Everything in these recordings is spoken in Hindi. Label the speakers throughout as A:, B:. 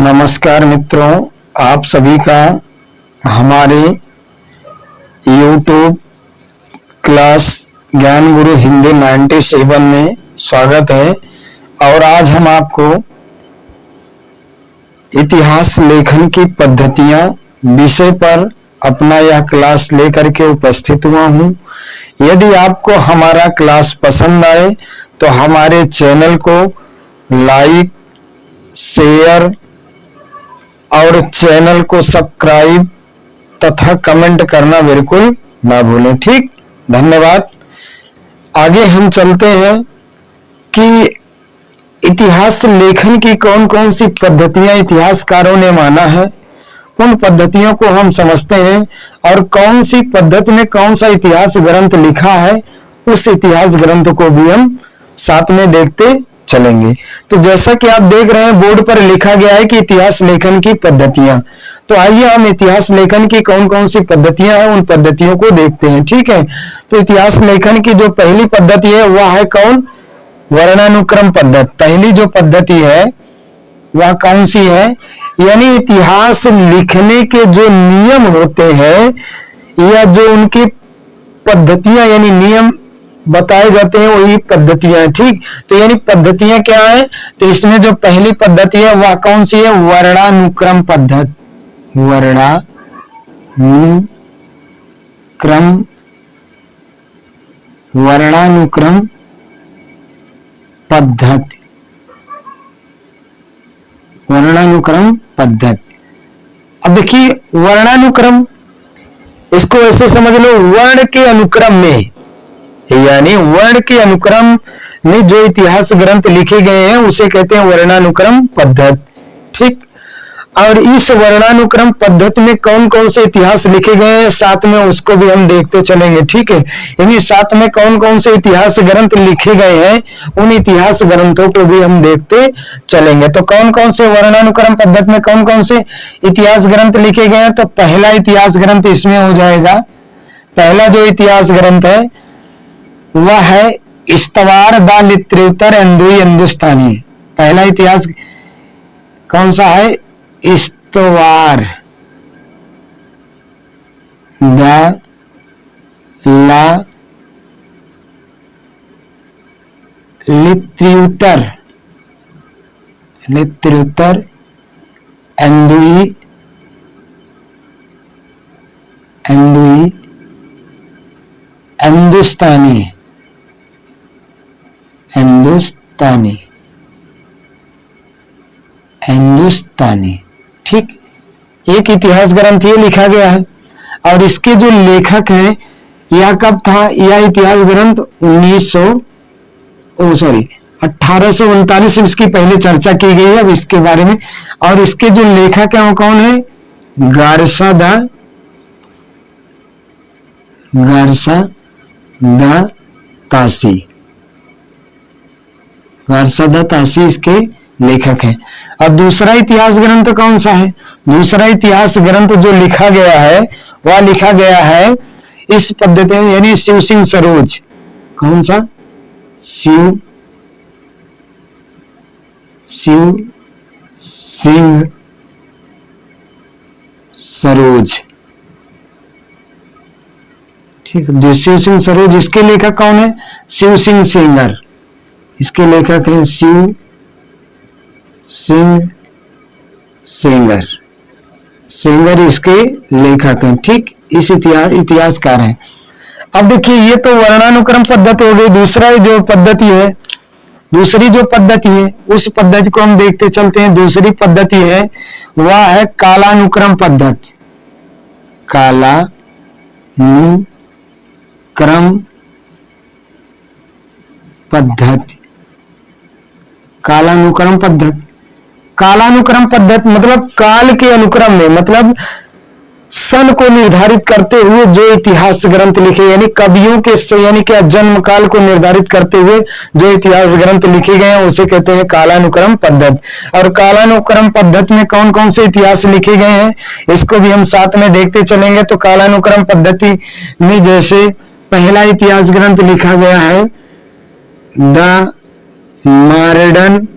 A: नमस्कार मित्रों, आप सभी का हमारे YouTube क्लास ज्ञान गुरु हिंदी 97 में स्वागत है। और आज हम आपको इतिहास लेखन की पद्धतियां विषय पर अपना यह क्लास लेकर के उपस्थित हुआ हूं। यदि आपको हमारा क्लास पसंद आए तो हमारे चैनल को लाइक, शेयर और चैनल को सब्सक्राइब तथा कमेंट करना बिल्कुल ना भूलें। ठीक, धन्यवाद। आगे हम चलते हैं कि इतिहास लेखन की कौन कौन सी पद्धतियां इतिहासकारों ने माना है, उन पद्धतियों को हम समझते हैं और कौन सी पद्धति में कौन सा इतिहास ग्रंथ लिखा है, उस इतिहास ग्रंथ को भी हम साथ में देखते चलेंगे। तो जैसा कि आप देख रहे हैं बोर्ड पर लिखा गया है कि इतिहास लेखन की पद्धतियां। तो आइए हम इतिहास लेखन की कौन कौन सी पद्धतियां हैं, उन पद्धतियों को देखते हैं। ठीक है, तो इतिहास लेखन की जो पहली पद्धति है वह है कौन? वर्णानुक्रम पद्धति। पहली जो पद्धति है वह कौन सी है? यानी इतिहास लिखने के जो नियम होते हैं या जो उनकी पद्धतियां यानी नियम बताए जाते हैं वही पद्धतियां। ठीक, तो यानी पद्धतियां क्या है? तो इसमें जो पहली पद्धति है वह कौन सी है? वर्णानुक्रम पद्धति। वर्णानुक्रम पद्धति। वर्णानुक्रम पद्धति। अब देखिए वर्णानुक्रम, इसको ऐसे समझ लो, वर्ण के अनुक्रम में, यानी वर्ण के अनुक्रम में जो इतिहास ग्रंथ लिखे गए हैं उसे कहते हैं वर्णानुक्रम पद्धति। ठीक, और इस वर्णानुक्रम पद्धति में कौन कौन से इतिहास लिखे गए हैं साथ में उसको भी हम देखते चलेंगे। ठीक है, यानी साथ में कौन कौन से इतिहास ग्रंथ लिखे गए हैं उन इतिहास ग्रंथों को भी हम देखते चलेंगे। तो कौन कौन से वर्णानुक्रम पद्धति में कौन कौन से इतिहास ग्रंथ लिखे गए हैं? तो पहला इतिहास ग्रंथ इसमें हो जाएगा, पहला जो इतिहास ग्रंथ है वह है इस्तवार द लिटरेचर एंडुई हिंदुस्तानी। पहला इतिहास कौन सा है? इस्तवार द लिटरेचर एंडुई हिंदुस्तानी। ठीक, एक इतिहास ग्रंथ ये लिखा गया है और इसके जो लेखक हैं यह कब था? यह इतिहास ग्रंथ 1839 में इसकी पहले चर्चा की गई है अब इसके बारे में। और इसके जो लेखक हैं वो कौन है? गारसा द तासी इसके लेखक हैं। और दूसरा इतिहास ग्रंथ कौन सा है? दूसरा इतिहास ग्रंथ जो लिखा गया है वह लिखा गया है इस पद्धति यानी शिव सिंह सरोज। कौन सा? शिव सिंह सरोज। ठीक, शिव सिंह सरोज इसके लेखक कौन है? शिव सिंह सेंगर। इसके लेखक हैं शिव सिंह सेंगर इसके लेखक हैं। ठीक, इस इतिहासकार हैं। अब देखिए ये तो वर्णानुक्रम पद्धति हो गई। दूसरा जो पद्धति है, दूसरी जो पद्धति है उस पद्धति को हम देखते चलते हैं। दूसरी पद्धति है वह है कालानुक्रम पद्धति। कालानुक्रम पद्धति मतलब काल के अनुक्रम में, मतलब सन को निर्धारित करते हुए जो इतिहास ग्रंथ लिखे, यानी कवियों के यानी क्या जन्म काल को निर्धारित करते हुए जो इतिहास ग्रंथ लिखे गए हैं उसे कहते हैं कालानुक्रम पद्धति। और कालानुक्रम पद्धति में कौन कौन से इतिहास लिखे गए हैं इसको भी हम साथ में देखते चलेंगे। तो कालानुक्रम पद्धति में जैसे पहला इतिहास ग्रंथ लिखा गया है the modern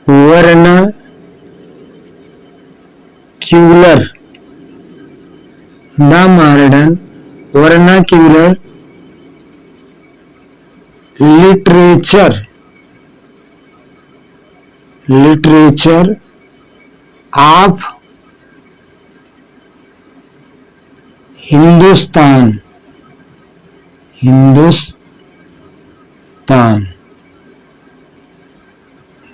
A: vernacular, the modern vernacular literature of Hindustan,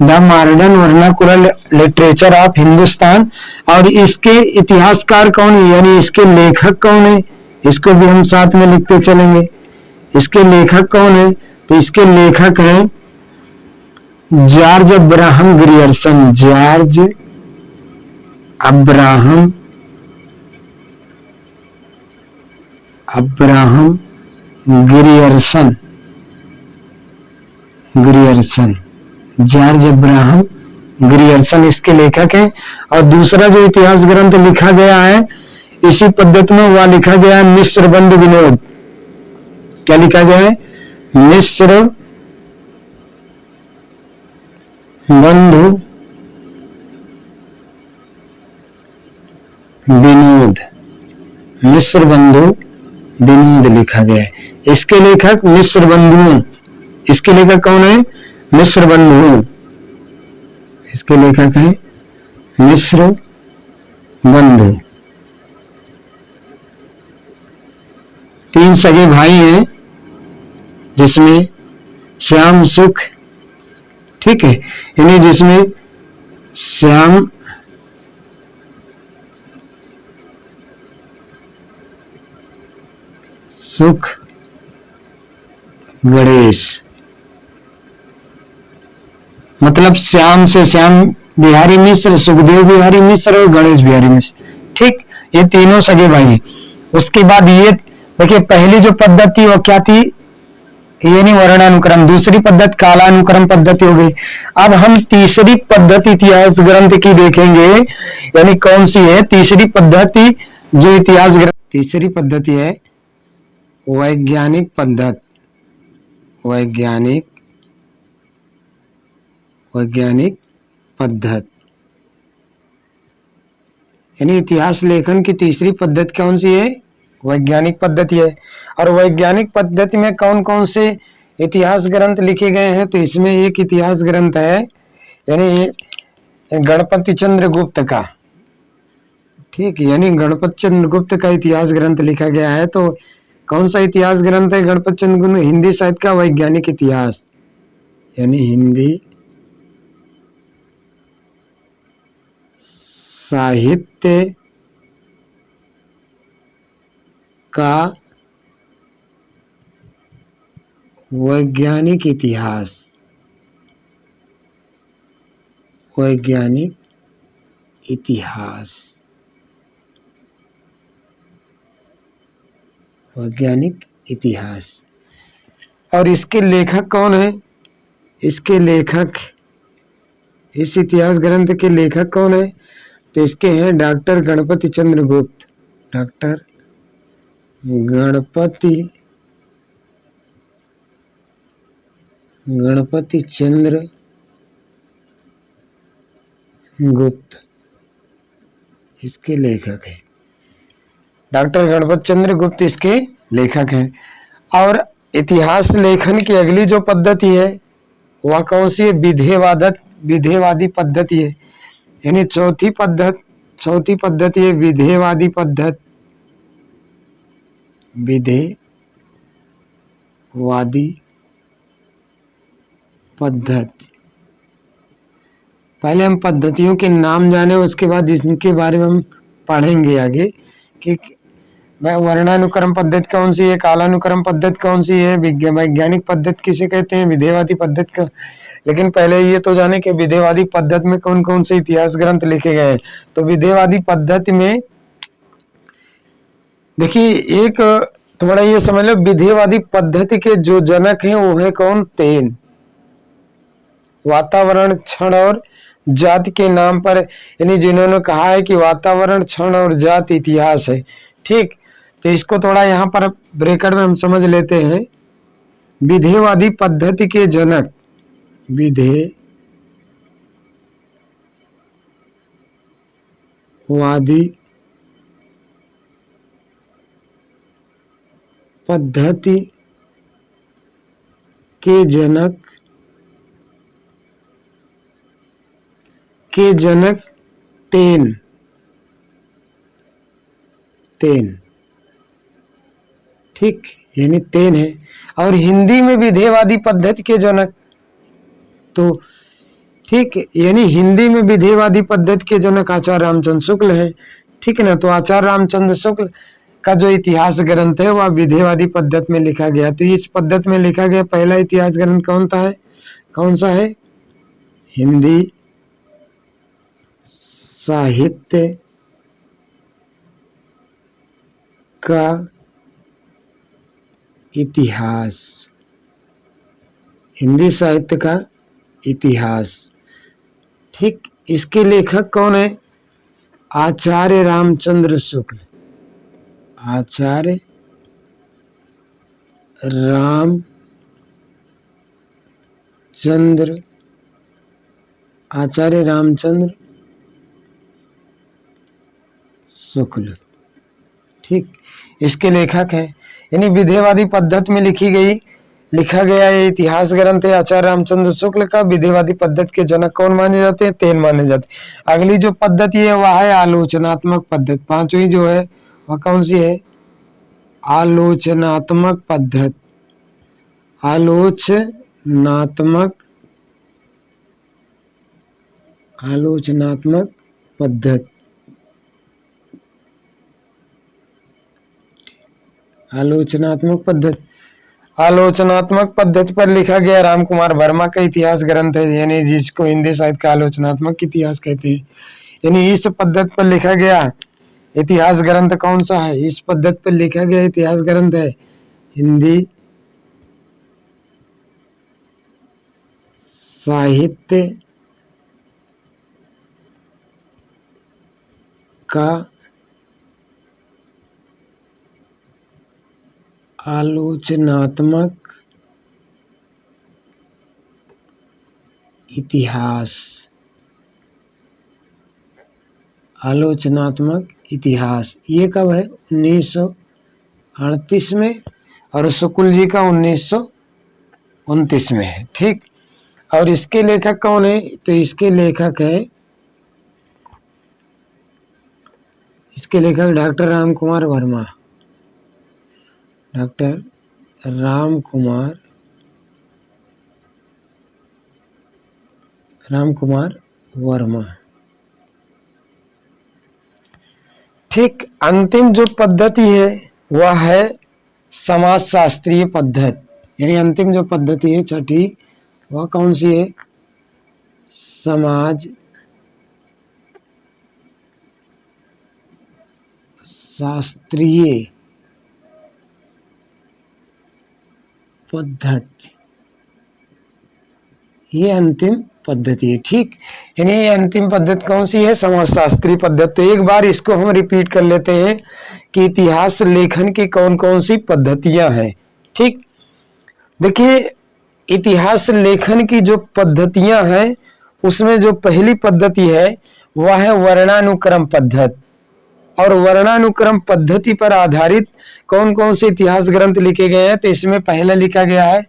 A: the modern vernacular literature of Hindustan. और इसके इतिहासकार कौन है, यानी इसके लेखक कौन है, इसको भी हम साथ में लिखते चलेंगे। इसके लेखक कौन है, तो इसके लेखक हैं George Abraham Grierson, George Abraham Grierson, George Abraham Grierson इसके लेखक हैं। और दूसरा जो इतिहास ग्रंथ लिखा गया है इसी पद्धति में, वह लिखा गया है मिस्र बंधु विनोद। क्या लिखा गया है, मिस्र बंधु विनोद, मिस्र बंधु विनोद लिखा गया है। इसके लेखक मिस्र बंधु, इसके लेखक कौन है, मिस्र बंधु, इसके लेखक हैं मिस्र बंधु। 3 सगे भाई हैं जिसमें श्याम सुख, ठीक है, यानी जिसमें श्याम सुख गणेश, मतलब श्याम से श्याम बिहारी मिश्र, सुखदेव बिहारी मिश्र और गणेश बिहारी मिश्र, ठीक, ये तीनों सगे भाई हैं। उसके बाद ये देखिए, पहली जो पद्धति वो क्या थी, ये नहीं वर्णानुक्रम, दूसरी पद्धति कालानुक्रम पद्धति हो गई। अब हम तीसरी पद्धति इतिहास ग्रंथ की देखेंगे, यानी कौन सी है तीसरी पद्धति जो इतिहास ग्रंथ, तीसरी पद्धति है वैज्ञानिक पद्धति, वैज्ञानिक पद्धति, यानी इतिहास लेखन की तीसरी पद्धति कौन सी है, वैज्ञानिक पद्धति है। और वैज्ञानिक पद्धति में कौन कौन से इतिहास ग्रंथ लिखे गए हैं, तो इसमें एक इतिहास ग्रंथ है यानी गणपति चंद्र गुप्त का, ठीक, यानी गणपति चंद्र गुप्त का इतिहास ग्रंथ लिखा गया है। तो कौन सा इतिहास ग्रंथ है, गणपति चंद्र गुप्त हिंदी साहित्य का वैज्ञानिक इतिहास, यानी हिंदी साहित्य का वैज्ञानिक इतिहास, वैज्ञानिक इतिहास, वैज्ञानिक इतिहास। और इसके लेखक कौन है, इसके लेखक, इस इतिहास ग्रंथ के लेखक कौन है, तो इसके हैं डॉक्टर गणपति चंद्र गुप्त, डॉक्टर गणपति चंद्र गुप्त इसके लेखक हैं, डॉक्टर गणपति चंद्र गुप्त इसके लेखक हैं। और इतिहास लेखन की अगली जो पद्धति है वह कौन सी है, विधेयवादी पद्धति है, यानी चौथी पद्धति है विधेयवादी पद्धति, विधेयवादी पद्धति। पहले हम पद्धतियों के नाम जाने, उसके बाद इनके बारे में हम पढ़ेंगे आगे कि वर्णानुक्रम पद्धति कौन सी है, कालानुक्रम पद्धति कौन सी है, वैज्ञानिक पद्धति किसे कहते हैं, विधेयवादी पद्धति का। लेकिन पहले ये तो जाने कि विधेयवादी पद्धति में कौन कौन से इतिहास ग्रंथ लिखे गए हैं। तो विधेयवादी पद्धति में देखिए, एक थोड़ा ये समझ लो, विधेयवादी पद्धति के जो जनक हैं वो है कौन, 3 वातावरण, क्षण और जाति के नाम पर, यानी जिन्होंने कहा है कि वातावरण, क्षण और जाति इतिहास है, ठीक। तो इसको थोड़ा यहाँ पर ब्रैकेट में हम समझ लेते हैं। विधेयवादी पद्धति के जनक, विधेयवादी वादी पद्धति के जनक तेन ठीक, यानी तेन है। और हिंदी में विधेयवादी पद्धति के जनक, तो ठीक, यानी हिंदी में विधेयवादी पद्धति के जनक आचार्य रामचंद्र शुक्ल है, ठीक है ना। तो आचार्य रामचंद्र शुक्ल का जो इतिहास ग्रंथ है वह विधेयवादी पद्धति में लिखा गया। तो इस पद्धति में लिखा गया पहला इतिहास ग्रंथ कौन सा है? हिंदी साहित्य का इतिहास, हिंदी साहित्य का इतिहास, ठीक। इसके लेखक कौन है? आचार्य रामचंद्र शुक्ल, आचार्य रामचंद्र शुक्ल, ठीक, इसके लेखक हैं। यानी विधेयवादी पद्धति में लिखा गया ये इतिहास ग्रंथ है आचार्य रामचंद्र शुक्ल का। विधेयवादी पद्धति के जनक कौन माने जाते हैं? तेन माने जाते हैं। अगली जो पद्धति है वह है आलोचनात्मक पद्धति। पांचवी जो है वह कौन सी है? आलोचनात्मक पद्धति। आलोचनात्मक पद्धति, आलोचनात्मक पद्धति पर लिखा गया राम कुमार वर्मा का इतिहास ग्रंथ है, यानी जिसको हिंदी साहित्य का आलोचनात्मक इतिहास कहते हैं। यानी इस पद्धति पर लिखा गया इतिहास ग्रंथ कौन सा है? इस पद्धति पर लिखा गया इतिहास ग्रंथ है हिंदी साहित्य का आलोचनात्मक इतिहास। ये कब है? 1938 में, और शुक्ल जी का 1929 में है, ठीक। और इसके लेखक कौन है? तो इसके लेखक डॉक्टर राम कुमार वर्मा, डॉक्टर राम कुमार वर्मा, ठीक। अंतिम जो पद्धति है वह है समाजशास्त्रीय पद्धति। यानी अंतिम जो पद्धति है छठी, वह कौन सी है? समाज शास्त्रीय पद्धति, ये अंतिम पद्धति है, ठीक। यानी ये अंतिम पद्धति कौन सी है? समाजशास्त्रीय पद्धति। तो एक बार इसको हम रिपीट कर लेते हैं कि इतिहास लेखन की कौन कौन सी पद्धतियां हैं, ठीक। देखिए, इतिहास लेखन की जो पद्धतियां हैं उसमें जो पहली पद्धति है वह है वर्णानुक्रम पद्धति। और वर्णानुक्रम पद्धति पर आधारित कौन कौन से इतिहास ग्रंथ लिखे गए हैं? तो इसमें पहला लिखा गया है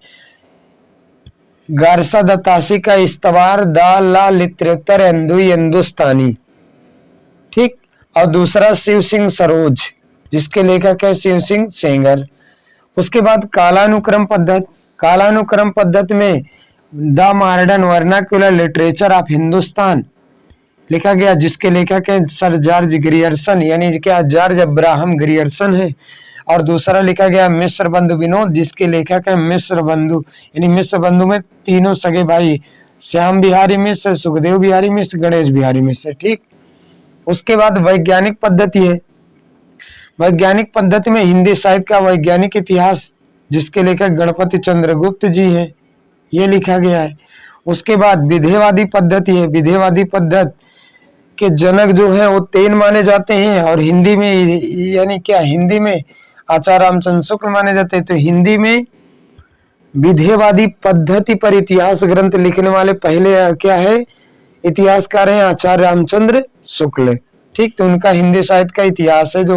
A: गारसा दत्तासी का इस्तवार दा ला लिटरेचर हिंदुस्तानी, ठीक। और दूसरा शिव सिंह सरोज, जिसके लेखक है शिव सिंह सेंगर। उसके बाद कालानुक्रम पद्धति में the modern vernacular literature of Hindustan लिखा गया, जिसके लेखक है सर जॉर्ज ग्रियर्सन, यानी क्या जॉर्ज अब्राहम ग्रियर्सन है। और दूसरा लिखा गया मिस्र बंधु विनोद, जिसके लेखक है मिस्र बंधु, यानी मिस्र बंधु में तीनों सगे भाई श्याम बिहारी मिश्र, सुखदेव बिहारी मिश्र, गणेश बिहारी मिश्र, ठीक। उसके बाद वैज्ञानिक पद्धति है। वैज्ञानिक पद्धति में हिंदी साहित्य का वैज्ञानिक इतिहास, जिसके लेखक गणपति चंद्रगुप्त जी हैं, ये लिखा गया है। उसके बाद विधेयवादी पद्धति है। विधेयवादी पद्धति के जनक जो है वो तेन माने जाते हैं, और हिंदी में यानी क्या? हिंदी में आचार्य रामचंद्र शुक्ल माने जाते हैं। तो हिंदी में विधेयवादी पद्धति पर इतिहास ग्रंथ लिखने वाले पहले क्या है? इतिहासकार हैं आचार्य रामचंद्र शुक्ल, ठीक, तो उनका हिंदी साहित्य का इतिहास है जो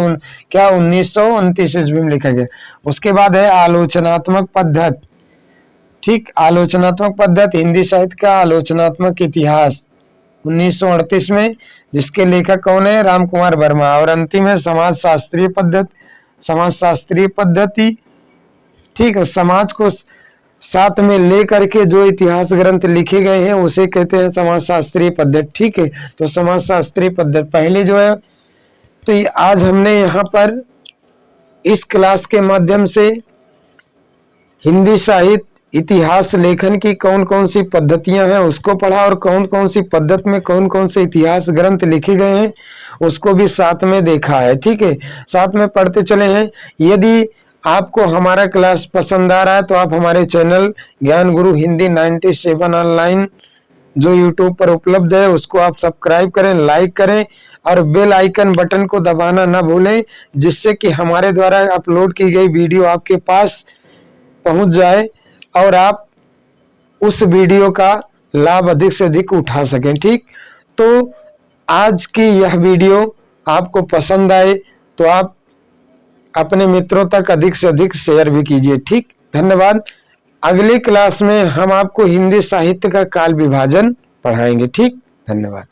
A: क्या 1929 ईस्वी में लिखा गया। उसके बाद है आलोचनात्मक पद्धति। ठीक, आलोचनात्मक पद्धति हिंदी साहित्य का आलोचनात्मक इतिहास 1938 में, जिसके लेखक कौन है? राम कुमार वर्मा। और अंतिम है समाज शास्त्रीय पद्धति। समाज शास्त्रीय पद्धति, ठीक है, समाज को साथ में लेकर के जो इतिहास ग्रंथ लिखे गए हैं उसे कहते हैं समाज शास्त्रीय पद्धति। ठीक है, तो समाज शास्त्रीय पद्धति पहले जो है, तो आज हमने यहाँ पर इस क्लास के माध्यम से हिंदी साहित्य इतिहास लेखन की कौन कौन सी पद्धतियां हैं उसको पढ़ा, और कौन कौन सी पद्धति में कौन कौन से इतिहास ग्रंथ लिखे गए हैं उसको भी साथ में देखा है। ठीक है, साथ में पढ़ते चले हैं। यदि आपको हमारा क्लास पसंद आ रहा है तो आप हमारे चैनल ज्ञान गुरु हिंदी 97 ऑनलाइन जो यूट्यूब पर उपलब्ध है उसको आप सब्सक्राइब करें, लाइक करें और बेल आइकन बटन को दबाना ना भूलें, जिससे कि हमारे द्वारा अपलोड की गई वीडियो आपके पास पहुंच जाए और आप उस वीडियो का लाभ अधिक से अधिक उठा सकें। ठीक, तो आज की यह वीडियो आपको पसंद आए तो आप अपने मित्रों तक अधिक से अधिक शेयर भी कीजिए। ठीक, धन्यवाद। अगली क्लास में हम आपको हिंदी साहित्य का काल विभाजन पढ़ाएंगे। ठीक, धन्यवाद।